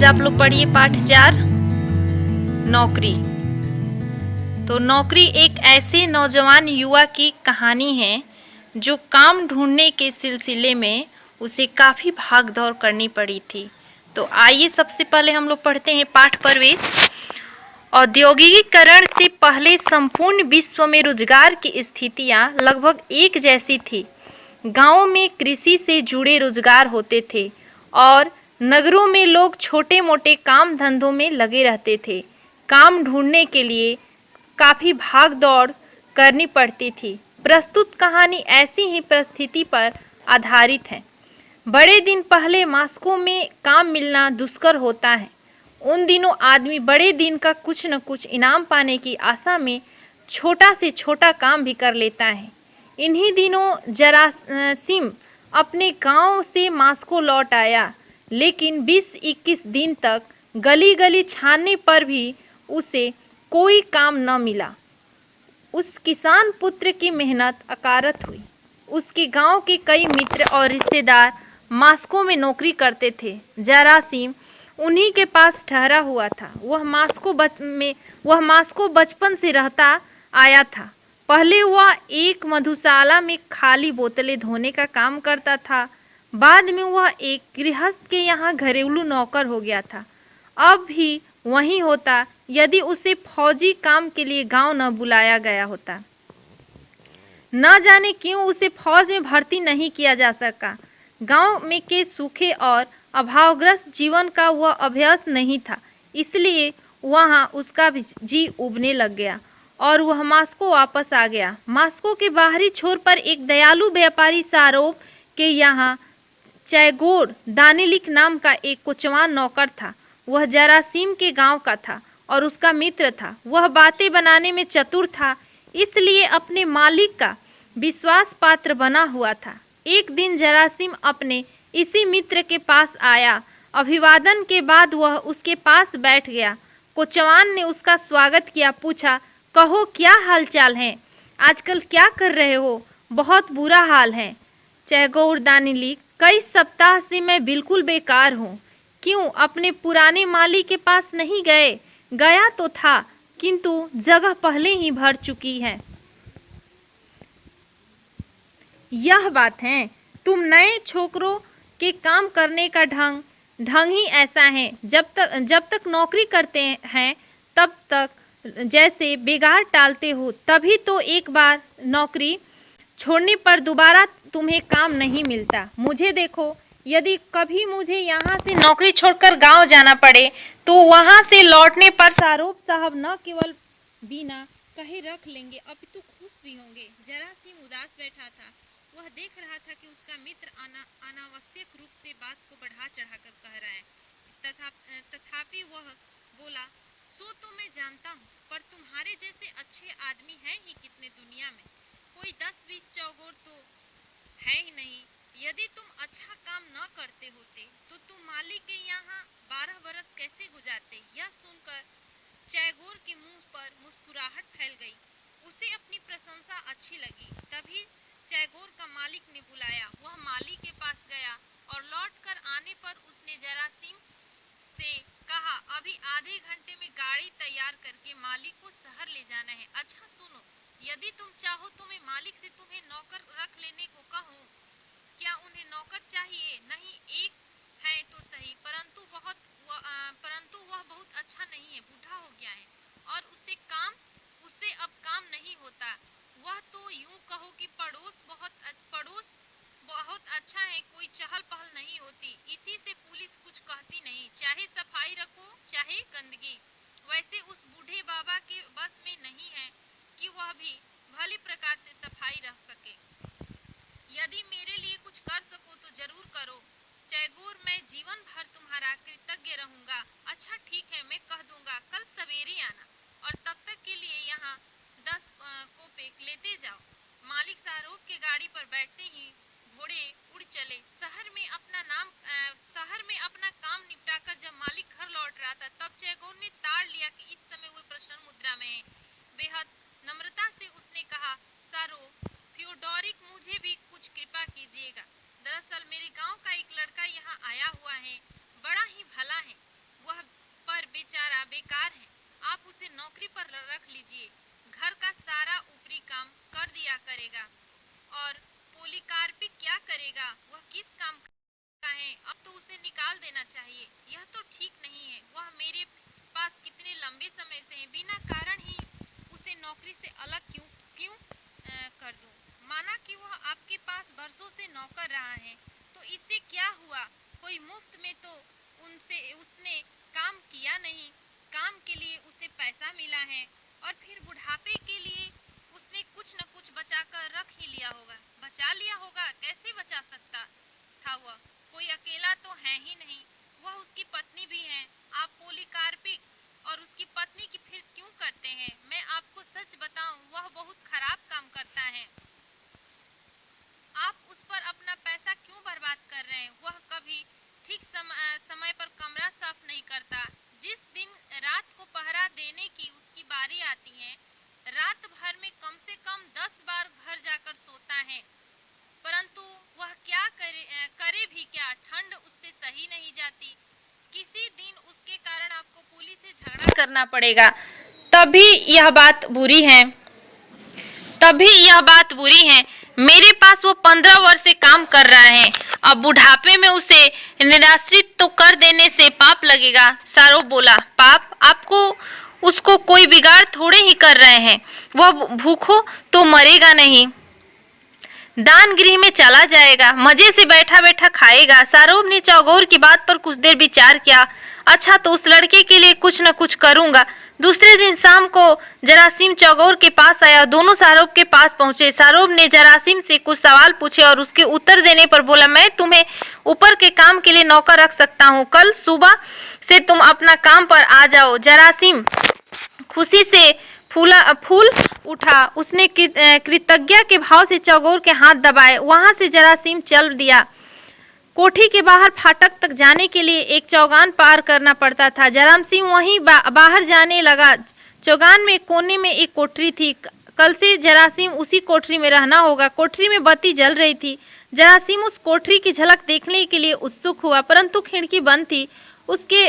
आप लोग पढ़िए पाठ 4 नौकरी। तो नौकरी एक ऐसे नौजवान युवा की कहानी है जो काम ढूंढने के सिलसिले में उसे काफ़ी भाग दौड़ करनी पड़ी थी। तो आइए सबसे पहले हम लोग पढ़ते हैं पाठ प्रवेश। औद्योगिकीकरण से पहले संपूर्ण विश्व में रोजगार की स्थितियां लगभग एक जैसी थी। गांवों में कृषि से जुड़े रोजगार होते थे और नगरों में लोग छोटे मोटे काम धंधों में लगे रहते थे। काम ढूंढने के लिए काफ़ी भाग दौड़ करनी पड़ती थी। प्रस्तुत कहानी ऐसी ही परिस्थिति पर आधारित है। बड़े दिन पहले मॉस्को में काम मिलना दुष्कर होता है। उन दिनों आदमी बड़े दिन का कुछ न कुछ इनाम पाने की आशा में छोटा से छोटा काम भी कर लेता है। इन्हीं दिनों जरासीम अपने गांव से मॉस्को लौट आया, लेकिन 20-21 दिन तक गली गली छानने पर भी उसे कोई काम न मिला। उस किसान पुत्र की मेहनत अकारत हुई। उसके गांव के कई मित्र और रिश्तेदार मॉस्को में नौकरी करते थे। जरासीम उन्हीं के पास ठहरा हुआ था। वह मॉस्को बचपन से रहता आया था। पहले वह एक मधुशाला में खाली बोतलें धोने का काम करता था। बाद में वह एक गृहस्थ के यहाँ घरेलू नौकर हो गया था। अब भी वहीं होता यदि उसे फौजी काम के लिए गांव न बुलाया गया होता। न जाने क्यों उसे फौज में भर्ती नहीं किया जा सका। गांव में के सूखे और अभावग्रस्त जीवन का वह अभ्यस्त नहीं था, इसलिए वहां उसका भी जी उबने लग गया और वह मॉस्को वापस आ गया। मॉस्को के बाहरी छोर पर एक दयालु व्यापारी सारोव के यहाँ चैगोर दानिलिक नाम का एक कुचवान नौकर था। वह जरासीम के गांव का था और उसका मित्र था। वह बातें बनाने में चतुर था, इसलिए अपने मालिक का विश्वास पात्र बना हुआ था। एक दिन जरासीम अपने इसी मित्र के पास आया। अभिवादन के बाद वह उसके पास बैठ गया। कोचवान ने उसका स्वागत किया, पूछा, कहो क्या हालचाल है? आजकल क्या कर रहे हो? बहुत बुरा हाल है चैगोर दानिलिक, कई सप्ताह से मैं बिल्कुल बेकार हूँ। क्यों अपने पुराने माली के पास नहीं गए? गया तो था, किंतु जगह पहले ही भर चुकी है। यह बात है, तुम नए छोकरों के काम करने का ढंग ही ऐसा है। जब तक नौकरी करते हैं तब तक जैसे बेगार टालते हो, तभी तो एक बार नौकरी छोड़ने पर दोबारा तुम्हें काम नहीं मिलता। मुझे देखो, यदि कभी मुझे यहाँ से नौकरी छोड़कर गांव जाना पड़े तो वहाँ से लौटने पर सारोप साहब न केवल बिना कहे रख लेंगे अपितु खुश भी होंगे। जरासीम उदास बैठा था। वह देख रहा था कि उसका मित्र अनावश्यक रूप से बात को बढ़ा चढ़ाकर कह रहा है। तथापि वह बोला, सो तो मैं जानता हूँ, पर तुम्हारे जैसे अच्छे आदमी हैं ही कितने दुनिया में। कोई 10-20 चौगोर तो है ही नहीं। यदि तुम अच्छा काम न करते होते तो तुम मालिक के यहाँ 12 बरस कैसे गुजारते? यह सुनकर चैगोर के मुंह पर मुस्कुराहट फैल गई। उसे अपनी प्रशंसा अच्छी लगी। तभी चैगोर का मालिक ने बुलाया। वह मालिक के पास गया और लौटकर आने पर उसने जरासीम से कहा, अभी आधे घंटे में गाड़ी तैयार करके मालिक को शहर ले जाना है। अच्छा सुनो, यदि तुम चाहो तो मैं मालिक से तुम्हें नौकर रख लेने को कहूँ। क्या उन्हें नौकर चाहिए? नहीं, एक है तो सही, परंतु वह बहुत अच्छा नहीं है, बूढ़ा हो गया है और उससे अब काम नहीं होता। वह तो यूं कहो कि पड़ोस बहुत अच्छा है, कोई चहल पहल नहीं होती। इसी से पुलिस कुछ कहती नहीं, चाहे सफाई रखो चाहे गंदगी। वैसे उस बूढ़े बाबा के बस में नहीं है कि वह भी भली प्रकार से सफाई रख सके। यदि मेरे लिए कुछ कर सको तो जरूर करो चैगोर, मैं जीवन भर तुम्हारा कृतज्ञ रहूंगा। अच्छा ठीक है, मैं कह दूंगा, कल आप उसे नौकरी पर रख लीजिए, घर का सारा ऊपरी काम कर दिया करेगा। और पोलिकार्पिक क्या करेगा, वह किस काम का है, अब तो उसे निकाल देना चाहिए। यह तो ठीक नहीं है, वह मेरे पास कितने लंबे समय से है, बिना कारण ही उसे नौकरी से अलग क्यों क्यों कर दूं? माना कि वह आपके पास बरसों से नौकर रहा है, तो इससे क्या हुआ? कोई मुफ्त में तो उसने काम किया नहीं, काम के लिए उसे पैसा मिला है, और फिर बुढ़ापे के लिए उसने कुछ न कुछ बचा कर रख ही लिया होगा। बचा लिया होगा, कैसे बचा सकता था? वह कोई अकेला तो है ही नहीं, वह उसकी पत्नी भी है। आप पोलिकार्पिक और उसकी पत्नी की फिर क्यों करते हैं? मैं आपको सच बताऊं, वह बहुत खराब काम करता है। आप उस पर अपना पैसा क्यों बर्बाद कर रहे हैं? वह कभी ठीक समय पर कमरा साफ नहीं करता। जिस दिन रात को पहरा देने की उसकी बारी आती है, रात भर में कम से कम 10 बार घर जाकर सोता है, परंतु वह क्या करे भी क्या? ठंड उससे सही नहीं जाती। किसी दिन उसके कारण आपको पुलिस से झगड़ा करना पड़ेगा, तभी यह बात बुरी है। मेरे पास वो 15 वर्ष से काम कर रहा है, अब बुढ़ापे में उसे निराश्रित तो कर देने से पाप लगेगा। सारोप बोला, पाप? आपको उसको कोई बिगाड़ थोड़े ही कर रहे हैं, वह भूखो तो मरेगा नहीं, दान गृह में चला जाएगा, मजे से बैठा बैठा खाएगा। सारोप ने चौगोर की बात पर कुछ देर विचार किया। अच्छा, तो उस लड़के के लिए कुछ न कुछ करूंगा। दूसरे दिन शाम को जरासीम चौगोर के पास आया। दोनों सारोप के पास पहुंचे। सारोप ने जरासीम से कुछ सवाल पूछे और उसके उत्तर देने पर बोला, मैं तुम्हें ऊपर के काम के लिए नौकर रख सकता हूँ, कल सुबह से तुम अपना काम पर आ जाओ। जरासीम खुशी से फूल उठा। उसने कृतज्ञता के भाव से चौगोर के हाथ दबाए। वहां से जरासीम चल दिया। कोठी के बाहर फाटक तक जाने के लिए एक चौगान पार करना पड़ता था। जरासीम वहीं बाहर जाने लगा। चौगान में कोने में एक कोठरी थी। कल से जरासीम उसी कोठरी में रहना होगा। कोठरी में बत्ती जल रही थी। जरासीम उस कोठरी की झलक देखने के लिए उत्सुक हुआ, परंतु खिड़की बंद थी। उसके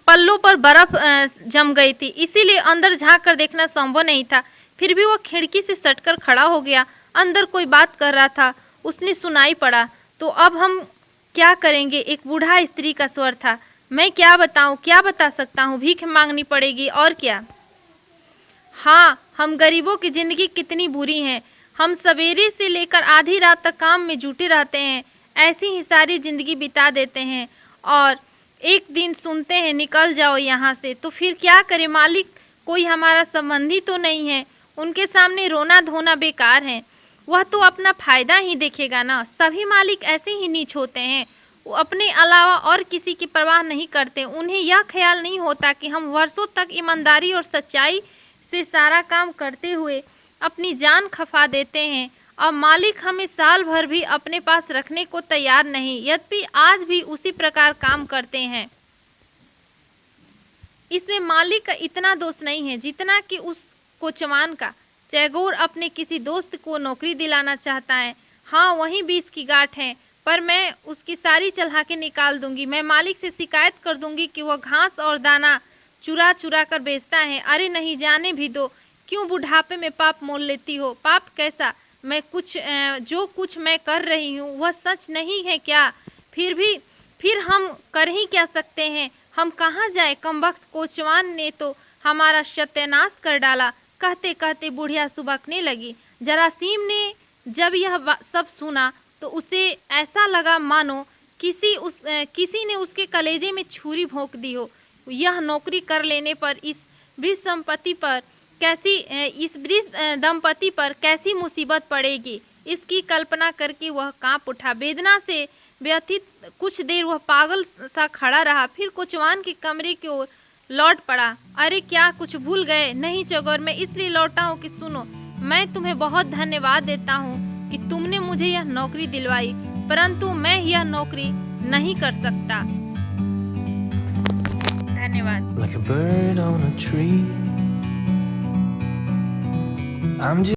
पल्लों पर बर्फ जम गई थी, इसीलिए अंदर झांक कर देखना संभव नहीं था। फिर भी वह खिड़की से सटकर खड़ा हो गया। अंदर कोई बात कर रहा था, उसने सुनाई पड़ा। तो अब हम क्या करेंगे? एक बूढ़ा स्त्री का स्वर था। मैं क्या बताऊं, क्या बता सकता हूँ? भीख मांगनी पड़ेगी, और क्या। हाँ, हम गरीबों की जिंदगी कितनी बुरी है। हम सवेरे से लेकर आधी रात तक काम में जुटे रहते हैं, ऐसी ही सारी जिंदगी बिता देते हैं, और एक दिन सुनते हैं निकल जाओ यहाँ से। तो फिर क्या करें? मालिक कोई हमारा संबंधी तो नहीं है, उनके सामने रोना धोना बेकार है। वह तो अपना फायदा ही देखेगा ना। सभी मालिक ऐसे ही नीच होते हैं, वो अपने अलावा और किसी की परवाह नहीं करते। उन्हें यह ख्याल नहीं होता कि हम वर्षों तक ईमानदारी और सच्चाई से सारा काम करते हुए अपनी जान खपा देते हैं, और मालिक हमें साल भर भी अपने पास रखने को तैयार नहीं, यद्यपि आज भी उसी प्रकार काम करते हैं। इसमें मालिक का इतना दोष नहीं है जितना कि उस कोचवान का। टैगोर अपने किसी दोस्त को नौकरी दिलाना चाहता है। हाँ, वहीं 20 की गांठ है, पर मैं उसकी सारी चालाकी निकाल दूंगी। मैं मालिक से शिकायत कर दूंगी कि वह घास और दाना चुरा चुरा कर बेचता है। अरे नहीं, जाने भी दो, क्यों बुढ़ापे में पाप मोल लेती हो? पाप कैसा? जो कुछ मैं कर रही हूँ वह सच नहीं है क्या? फिर हम कर ही क्या सकते हैं? हम कहाँ जाए? कमबख्त कोचवान ने तो हमारा सत्यानाश कर डाला। कहते कहते बुढ़िया सुबकने लगी। जरासीम ने जब यह सब सुना तो उसे ऐसा लगा मानो किसी ने उसके कलेजे में छुरी भोंक दी हो। यह नौकरी कर लेने पर इस वृद्ध दंपति पर कैसी मुसीबत पड़ेगी, इसकी कल्पना करके वह कांप उठा। वेदना से व्यथित कुछ देर वह पागल सा खड़ा रहा, फिर कोचवान के कमरे की ओर लौट पड़ा। अरे क्या कुछ भूल गए? नहीं चौगोर, मैं इसलिए लौटा हूँ कि सुनो, मैं तुम्हें बहुत धन्यवाद देता हूँ कि तुमने मुझे यह नौकरी दिलवाई, परंतु मैं यह नौकरी नहीं कर सकता। धन्यवाद। Like a bird on a tree. I'm just